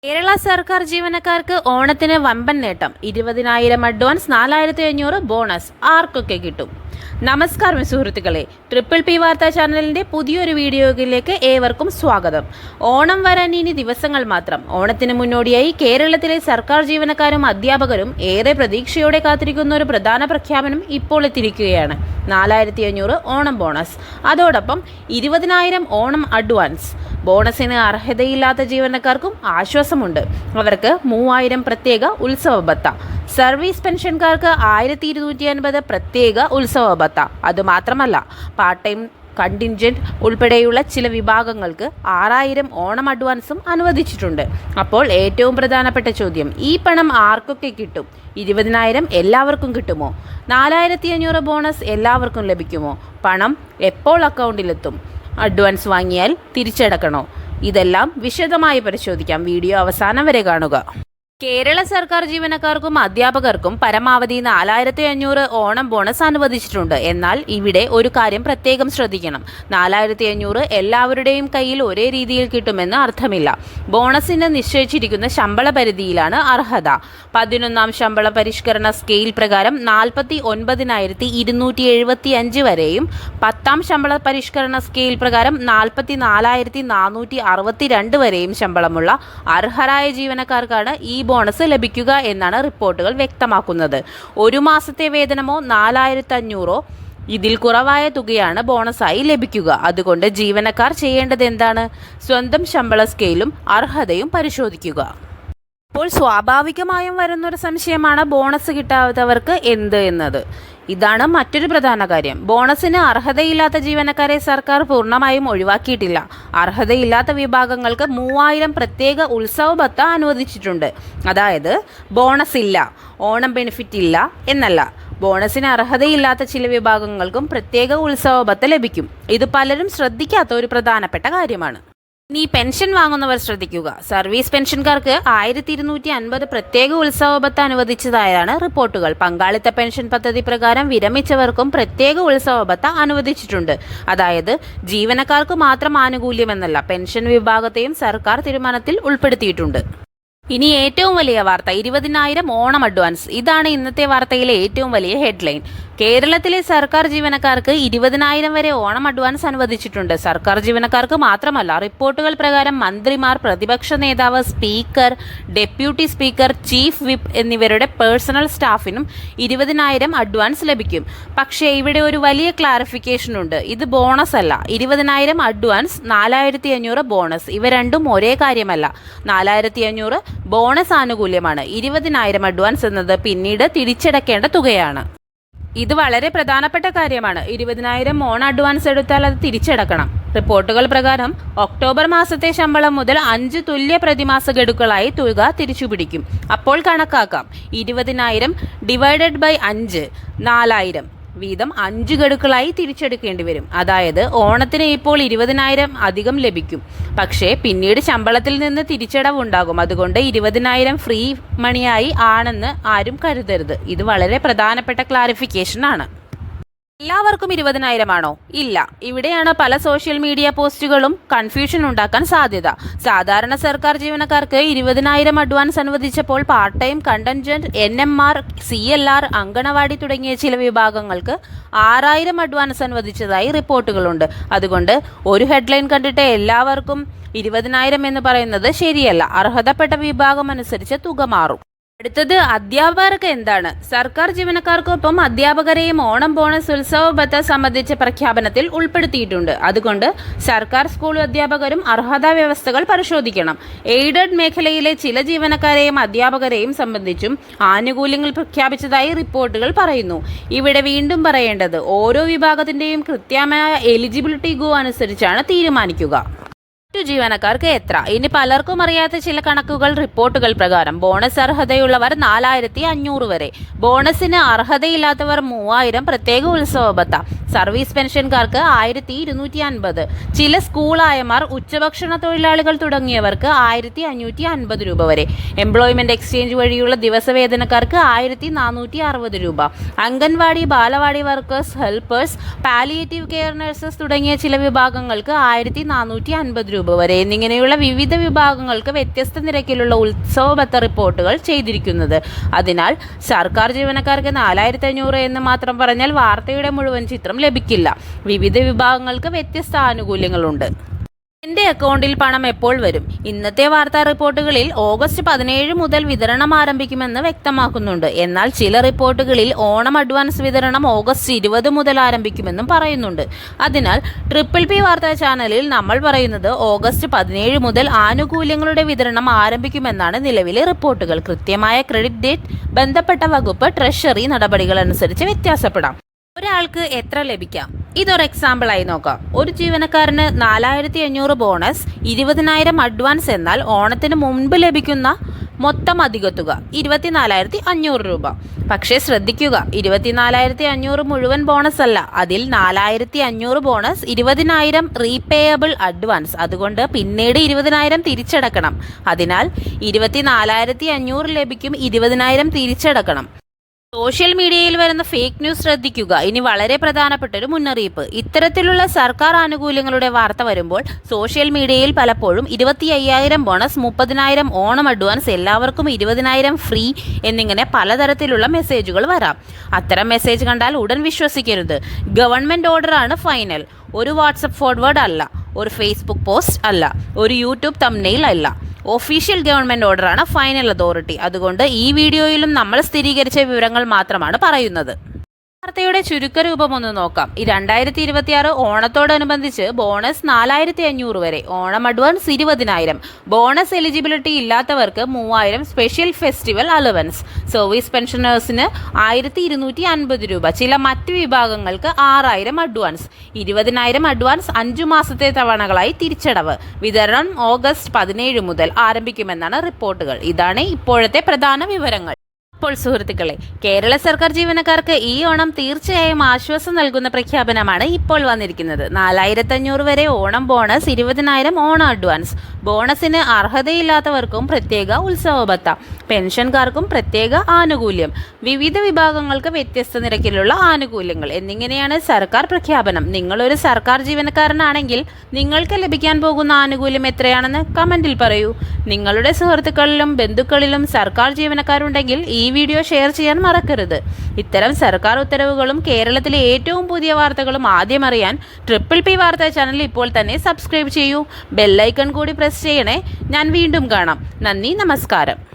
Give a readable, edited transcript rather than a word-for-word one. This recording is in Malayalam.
കേരള സർക്കാർ ജീവനക്കാർക്ക് ഓണത്തിന് വമ്പൻ നേട്ടം. 20,000 അഡ്വാൻസ്, 4,500 ബോണസ്. ആർക്കൊക്കെ കിട്ടും? നമസ്കാരം സുഹൃത്തുക്കളെ, ട്രിപ്പിൾ പി വാർത്താ ചാനലിൻ്റെ പുതിയൊരു വീഡിയോയിലേക്ക് ഏവർക്കും സ്വാഗതം. ഓണം വരാൻ ഇനി ദിവസങ്ങൾ മാത്രം. ഓണത്തിന് മുന്നോടിയായി കേരളത്തിലെ സർക്കാർ ജീവനക്കാരും അധ്യാപകരും ഏറെ പ്രതീക്ഷയോടെ കാത്തിരിക്കുന്ന ഒരു പ്രധാന പ്രഖ്യാപനം ഇപ്പോൾ എത്തിയിരിക്കുകയാണ്. 4,500 ഓണം ബോണസ്, അതോടൊപ്പം 20,000 ഓണം അഡ്വാൻസ്. ബോണസിന് അർഹതയില്ലാത്ത ജീവനക്കാർക്കും ആശ്വാസമുണ്ട്. അവർക്ക് 3,000 പ്രത്യേക ഉത്സവ ഭത്ത. സർവീസ് പെൻഷൻകാർക്ക് 1,250 പ്രത്യേക ഉത്സവ ഭത്ത. അതുമാത്രമല്ല, പാർട്ട് ടൈം കണ്ടിൻജന്റ് ഉൾപ്പെടെയുള്ള ചില വിഭാഗങ്ങൾക്ക് 6,000 ഓണം അഡ്വാൻസും അനുവദിച്ചിട്ടുണ്ട്. അപ്പോൾ ഏറ്റവും പ്രധാനപ്പെട്ട ചോദ്യം, ഈ പണം ആർക്കൊക്കെ കിട്ടും? 20,000 എല്ലാവർക്കും കിട്ടുമോ? 4,500 ബോണസ് എല്ലാവർക്കും ലഭിക്കുമോ? പണം എപ്പോൾ അക്കൗണ്ടിലെത്തും? അഡ്വാൻസ് വാങ്ങിയാൽ തിരിച്ചടക്കണോ? ഇതെല്ലാം വിശദമായി പരിശോധിക്കാം. വീഡിയോ അവസാനം വരെ കാണുക. കേരള സർക്കാർ ജീവനക്കാർക്കും അധ്യാപകർക്കും പരമാവധി 4,500 ഓണം ബോണസ് അനുവദിച്ചിട്ടുണ്ട്. എന്നാൽ ഇവിടെ ഒരു കാര്യം പ്രത്യേകം ശ്രദ്ധിക്കണം. 4,500 എല്ലാവരുടെയും കയ്യിൽ ഒരേ രീതിയിൽ കിട്ടുമെന്ന് അർത്ഥമില്ല. ബോണസിന് നിശ്ചയിച്ചിരിക്കുന്ന ശമ്പള പരിധിയിലാണ് അർഹത. 11ാം ശമ്പള പരിഷ്കരണ സ്കെയിൽ പ്രകാരം 49,275 വരെയും 10ാം ശമ്പള പരിഷ്കരണ സ്കെയിൽ പ്രകാരം 44,462 വരെയും ശമ്പളമുള്ള അർഹരായ ജീവനക്കാർക്കാണ് ഈ ബോണസ് ലഭിക്കുക എന്നാണ് റിപ്പോർട്ടുകൾ വ്യക്തമാക്കുന്നത്. ഒരു മാസത്തെ വേതനമോ 4,500 ഇതിൽ കുറവായ തുകയാണ് ബോണസായി ലഭിക്കുക. അതുകൊണ്ട് ജീവനക്കാർ ചെയ്യേണ്ടത് എന്താണ്? സ്വന്തം ശമ്പള സ്കെയിലും അർഹതയും പരിശോധിക്കുക. അപ്പോൾ സ്വാഭാവികമായും വരുന്നൊരു സംശയമാണ്, ബോണസ് കിട്ടാത്തവർക്ക് എന്ത് എന്നത്. ഇതാണ് മറ്റൊരു പ്രധാന കാര്യം. ബോണസിന് അർഹതയില്ലാത്ത ജീവനക്കാരെ സർക്കാർ പൂർണ്ണമായും ഒഴിവാക്കിയിട്ടില്ല. അർഹതയില്ലാത്ത വിഭാഗങ്ങൾക്ക് 3,000 പ്രത്യേക ഉത്സവ ഭത്ത അനുവദിച്ചിട്ടുണ്ട്. അതായത് ബോണസ് ഇല്ല, ഓണം ബെനിഫിറ്റ് ഇല്ല എന്നല്ല. ബോണസിന് അർഹതയില്ലാത്ത ചില വിഭാഗങ്ങൾക്കും പ്രത്യേക ഉത്സവ ഭത്ത ലഭിക്കും. ഇത് പലരും ശ്രദ്ധിക്കാത്ത ഒരു പ്രധാനപ്പെട്ട കാര്യമാണ്. ഇനി പെൻഷൻ വാങ്ങുന്നവർ ശ്രദ്ധിക്കുക. സർവീസ് പെൻഷൻകാർക്ക് 1,250 പ്രത്യേക ഉത്സവ ഭത്ത അനുവദിച്ചതായാണ് റിപ്പോർട്ടുകൾ. പങ്കാളിത്ത പെൻഷൻ പദ്ധതി പ്രകാരം വിരമിച്ചവർക്കും പ്രത്യേക ഉത്സവ ഭത്ത അനുവദിച്ചിട്ടുണ്ട്. അതായത് ജീവനക്കാർക്ക് മാത്രം ആനുകൂല്യമെന്നല്ല, പെൻഷൻ വിഭാഗത്തെയും സർക്കാർ തീരുമാനത്തിൽ ഉൾപ്പെടുത്തിയിട്ടുണ്ട്. ഇനി ഏറ്റവും വലിയ വാർത്ത, 20,000 ഓണം അഡ്വാൻസ്. ഇതാണ് ഇന്നത്തെ വാർത്തയിലെ ഏറ്റവും വലിയ ഹെഡ്ലൈൻ. കേരളത്തിലെ സർക്കാർ ജീവനക്കാർക്ക് 20,000 വരെ ഓണം അഡ്വാൻസ് അനുവദിച്ചിട്ടുണ്ട്. സർക്കാർ ജീവനക്കാർക്ക് മാത്രമല്ല, റിപ്പോർട്ടുകൾ പ്രകാരം മന്ത്രിമാർ, പ്രതിപക്ഷ നേതാവ്, speaker, deputy speaker, chief whip എന്നിവരുടെ പേഴ്സണൽ സ്റ്റാഫിനും 20,000 അഡ്വാൻസ് ലഭിക്കും. പക്ഷേ ഇവിടെ ഒരു വലിയ ക്ലാരിഫിക്കേഷൻ ഉണ്ട്. ഇത് ബോണസ് അല്ല. 20,000 അഡ്വാൻസ്, 4,500 ബോണസ്. ഇവ രണ്ടും ഒരേ കാര്യമല്ല. 4,500 ബോണസ് ആനുകൂല്യമാണ്. 20,000 അഡ്വാൻസ് എന്നത് പിന്നീട് തിരിച്ചടക്കേണ്ട തുകയാണ്. ഇത് വളരെ പ്രധാനപ്പെട്ട കാര്യമാണ്. 20,000 ഓൺ അഡ്വാൻസ് എടുത്താൽ അത് തിരിച്ചടക്കണം. റിപ്പോർട്ടുകൾ പ്രകാരം ഒക്ടോബർ മാസത്തെ ശമ്പളം മുതൽ 5 തുല്യ പ്രതിമാസ ഗഡുക്കളായി തുക തിരിച്ചുപിടിക്കും. അപ്പോൾ കണക്കാക്കാം, 20,000 ഡിവൈഡഡ് ബൈ 5, 4,000 വീതം 5 ഗഡുക്കളായി തിരിച്ചെടുക്കേണ്ടി വരും. അതായത് ഓണത്തിന് ഇപ്പോൾ 20,000 അധികം ലഭിക്കും. പക്ഷേ പിന്നീട് ശമ്പളത്തിൽ നിന്ന് തിരിച്ചടവുണ്ടാകും. അതുകൊണ്ട് 20,000 ഫ്രീ മണിയായി ആണെന്ന് ആരും കരുതരുത്. ഇത് വളരെ പ്രധാനപ്പെട്ട ക്ലാരിഫിക്കേഷൻ ആണ്. എല്ലാവർക്കും 20,000 ആണോ? ഇല്ല. ഇവിടെയാണ് പല സോഷ്യൽ മീഡിയ പോസ്റ്റുകളും കൺഫ്യൂഷൻ ഉണ്ടാക്കാൻ സാധ്യത. സാധാരണ സർക്കാർ ജീവനക്കാർക്ക് 20,000 അഡ്വാൻസ് അനുവദിച്ചപ്പോൾ part time contingent, NMR, CLR, anganwadi തുടങ്ങിയ ചില വിഭാഗങ്ങൾക്ക് 6,000 അഡ്വാൻസ് അനുവദിച്ചതായി റിപ്പോർട്ടുകളുണ്ട്. അതുകൊണ്ട് ഒരു ഹെഡ്ലൈൻ കണ്ടിട്ട് എല്ലാവർക്കും 20,000 എന്ന് പറയുന്നത് ശരിയല്ല. അർഹതപ്പെട്ട വിഭാഗം അനുസരിച്ച് തുക മാറും. അടുത്തത് അധ്യാപകർക്ക് എന്താണ്? സർക്കാർ ജീവനക്കാർക്കൊപ്പം അധ്യാപകരെയും ഓണം ബോണസ് ഉത്സവ ഭത്ത സംബന്ധിച്ച പ്രഖ്യാപനത്തിൽ ഉൾപ്പെടുത്തിയിട്ടുണ്ട്. അതുകൊണ്ട് സർക്കാർ സ്കൂൾ അധ്യാപകരും അർഹതാ വ്യവസ്ഥകൾ പരിശോധിക്കണം. എയ്ഡഡ് മേഖലയിലെ ചില ജീവനക്കാരെയും അധ്യാപകരെയും സംബന്ധിച്ചും ആനുകൂല്യങ്ങൾ പ്രഖ്യാപിച്ചതായി റിപ്പോർട്ടുകൾ പറയുന്നു. ഇവിടെ വീണ്ടും പറയേണ്ടത്, ഓരോ വിഭാഗത്തിൻ്റെയും കൃത്യമായ എലിജിബിലിറ്റി ഗോ അനുസരിച്ചാണ് തീരുമാനിക്കുക. ജീവനക്കാർക്ക് എത്ര? ഇനി പലർക്കും അറിയാത്ത ചില കണക്കുകൾ. റിപ്പോർട്ടുകൾ പ്രകാരം ബോണസ് അർഹതയുള്ളവർ 4,500 വരെ, ബോണസിന് അർഹതയില്ലാത്തവർ 3,000 പ്രത്യേക ഉത്സവ ഭത്ത. സർവീസ് പെൻഷൻകാർക്ക് 1,250. ചില സ്കൂളായമാർ, ഉച്ചഭക്ഷണ തൊഴിലാളികൾ തുടങ്ങിയവർക്ക് 1,550 രൂപ വരെ. എംപ്ലോയ്മെന്റ് എക്സ്ചേഞ്ച് വഴിയുള്ള ദിവസവേതനക്കാർക്ക് 1,460 രൂപ. Anganwadi, balwadi workers, helpers, palliative care nurses തുടങ്ങിയ ചില വിഭാഗങ്ങൾക്ക് 1,450 രൂപ രൂപ വരെ എന്നിങ്ങനെയുള്ള വിവിധ വിഭാഗങ്ങൾക്ക് വ്യത്യസ്ത നിരക്കിലുള്ള ഉത്സവ ഭത്ത റിപ്പോർട്ടുകൾ ചെയ്തിരിക്കുന്നത്. അതിനാൽ സർക്കാർ ജീവനക്കാർക്ക് 4500 എന്ന് മാത്രം പറഞ്ഞാൽ വാർത്തയുടെ മുഴുവൻ ചിത്രം ലഭിക്കില്ല. വിവിധ വിഭാഗങ്ങൾക്ക് വ്യത്യസ്ത ആനുകൂല്യങ്ങളുണ്ട്. എൻ്റെ അക്കൗണ്ടിൽ പണം എപ്പോൾ വരും? ഇന്നത്തെ വാർത്താ റിപ്പോർട്ടുകളിൽ ഓഗസ്റ്റ് 17 മുതൽ വിതരണം ആരംഭിക്കുമെന്ന് വ്യക്തമാക്കുന്നുണ്ട്. എന്നാൽ ചില റിപ്പോർട്ടുകളിൽ ഓണം അഡ്വാൻസ് വിതരണം ഓഗസ്റ്റ് 20 മുതൽ ആരംഭിക്കുമെന്നും പറയുന്നുണ്ട്. അതിനാൽ ട്രിപ്പിൾ വാർത്താ ചാനലിൽ നമ്മൾ പറയുന്നത് ഓഗസ്റ്റ് 17 മുതൽ ആനുകൂല്യങ്ങളുടെ വിതരണം ആരംഭിക്കുമെന്നാണ് നിലവിലെ റിപ്പോർട്ടുകൾ. കൃത്യമായ ക്രെഡിറ്റ് ഡേറ്റ് ബന്ധപ്പെട്ട വകുപ്പ് ട്രഷറി നടപടികൾ അനുസരിച്ച് വ്യത്യാസപ്പെടാം. ഒരാൾക്ക് എത്ര ലഭിക്കാം? ഇതൊരു എക്സാമ്പിളായി നോക്കാം. ഒരു ജീവനക്കാരന് 4500 ബോണസ്, 20000 അഡ്വാൻസ് എന്നാൽ ഓണത്തിന് മുൻപ് ലഭിക്കുന്ന മൊത്തം അധിക തുക 24500 രൂപ. പക്ഷേ ശ്രദ്ധിക്കുക, 24500 മുഴുവൻ ബോണസ് അല്ല. അതിൽ 4500 ബോണസ്, 20000 റീപേയബിൾ അഡ്വാൻസ്. അതുകൊണ്ട് പിന്നീട് 20000 തിരിച്ചടക്കണം. അതിനാൽ 24500 ലഭിക്കും, 20000 തിരിച്ചടക്കണം. സോഷ്യൽ മീഡിയയിൽ വരുന്ന ഫേക്ക് ന്യൂസ് ശ്രദ്ധിക്കുക. ഇനി വളരെ പ്രധാനപ്പെട്ട ഒരു മുന്നറിയിപ്പ്. ഇത്തരത്തിലുള്ള സർക്കാർ ആനുകൂല്യങ്ങളുടെ വാർത്ത വരുമ്പോൾ സോഷ്യൽ മീഡിയയിൽ പലപ്പോഴും 25000 ബോണസ്, 30000 ഓണം അഡ്വാൻസ്, എല്ലാവർക്കും 20000 ഫ്രീ എന്നിങ്ങനെ പലതരത്തിലുള്ള മെസ്സേജുകൾ വരാം. അത്തരം മെസ്സേജ് കണ്ടാൽ ഉടൻ വിശ്വസിക്കരുത്. ഗവൺമെൻറ് ഓർഡറാണ് ഫൈനൽ. ഒരു വാട്സപ്പ് ഫോർവേഡ് അല്ല, ഒരു ഫേസ്ബുക്ക് പോസ്റ്റ് അല്ല, ഒരു യൂട്യൂബ് തംബ്നെയിൽ അല്ല. ഒഫീഷ്യൽ ഗവൺമെൻറ് ഓർഡറാണ് ഫൈനൽ അതോറിറ്റി. അതുകൊണ്ട് ഈ വീഡിയോയിലും നമ്മൾ സ്ഥിരീകരിച്ച വിവരങ്ങൾ മാത്രമാണ് പറയുന്നത്. വാർത്തയുടെ ചുരുക്കരൂപം ഒന്ന് നോക്കാം. 2026 ഓണത്തോടനുബന്ധിച്ച് ബോണസ് 4500 വരെ, ഓണം അഡ്വാൻസ് 20000, ബോണസ് എലിജിബിലിറ്റി ഇല്ലാത്തവർക്ക് 3000 സ്പെഷ്യൽ ഫെസ്റ്റിവൽ അലവൻസ്, സർവീസ് പെൻഷനേഴ്സിന് 1250 രൂപ, ചില മറ്റ് വിഭാഗങ്ങൾക്ക് 6000 അഡ്വാൻസ്, 20000 അഡ്വാൻസ് 5 മാസത്തെ തവണകളായി തിരിച്ചടവ്. വിതരണം ഓഗസ്റ്റ് 17 മുതൽ ആരംഭിക്കുമെന്നാണ് റിപ്പോർട്ടുകൾ. ഇതാണ് ഇപ്പോഴത്തെ പ്രധാന വിവരങ്ങൾ. അപ്പോൾ സുഹൃത്തുക്കളെ, കേരള സർക്കാർ ജീവനക്കാർക്ക് ഈ ഓണം തീർച്ചയായും ആശ്വാസം നൽകുന്ന പ്രഖ്യാപനമാണ് ഇപ്പോൾ വന്നിരിക്കുന്നത്. 4500 വരെ ഓണം ബോണസ്, 20000 ഓണം അഡ്വാൻസ്, ബോണസിന് അർഹതയില്ലാത്തവർക്കും പ്രത്യേക ഉത്സവ ഭത്ത, പെൻഷൻകാർക്കും പ്രത്യേക ആനുകൂല്യം, വിവിധ വിഭാഗങ്ങൾക്ക് വ്യത്യസ്ത നിരക്കിലുള്ള ആനുകൂല്യങ്ങൾ എന്നിങ്ങനെയാണ് സർക്കാർ പ്രഖ്യാപനം. നിങ്ങളൊരു സർക്കാർ ജീവനക്കാരനാണെങ്കിൽ നിങ്ങൾക്ക് ലഭിക്കാൻ പോകുന്ന ആനുകൂല്യം എത്രയാണെന്ന് കമൻറ്റിൽ പറയൂ. നിങ്ങളുടെ സുഹൃത്തുക്കളിലും ബന്ധുക്കളിലും സർക്കാർ ജീവനക്കാരുണ്ടെങ്കിൽ ഈ വീഡിയോ ഷെയർ ചെയ്യാൻ മറക്കരുത്. ഇത്തരം സർക്കാർ ഉത്തരവുകളും കേരളത്തിലെ ഏറ്റവും പുതിയ വാർത്തകളും ആദ്യം അറിയാൻ ട്രിപ്പിൾ വാർത്താ ചാനൽ ഇപ്പോൾ തന്നെ സബ്സ്ക്രൈബ് ചെയ്യൂ. ബെല്ലൈക്കൺ കൂടി പ്രസ് ചെയ്യണേ. ഞാൻ വീണ്ടും കാണാം. നന്ദി, നമസ്കാരം.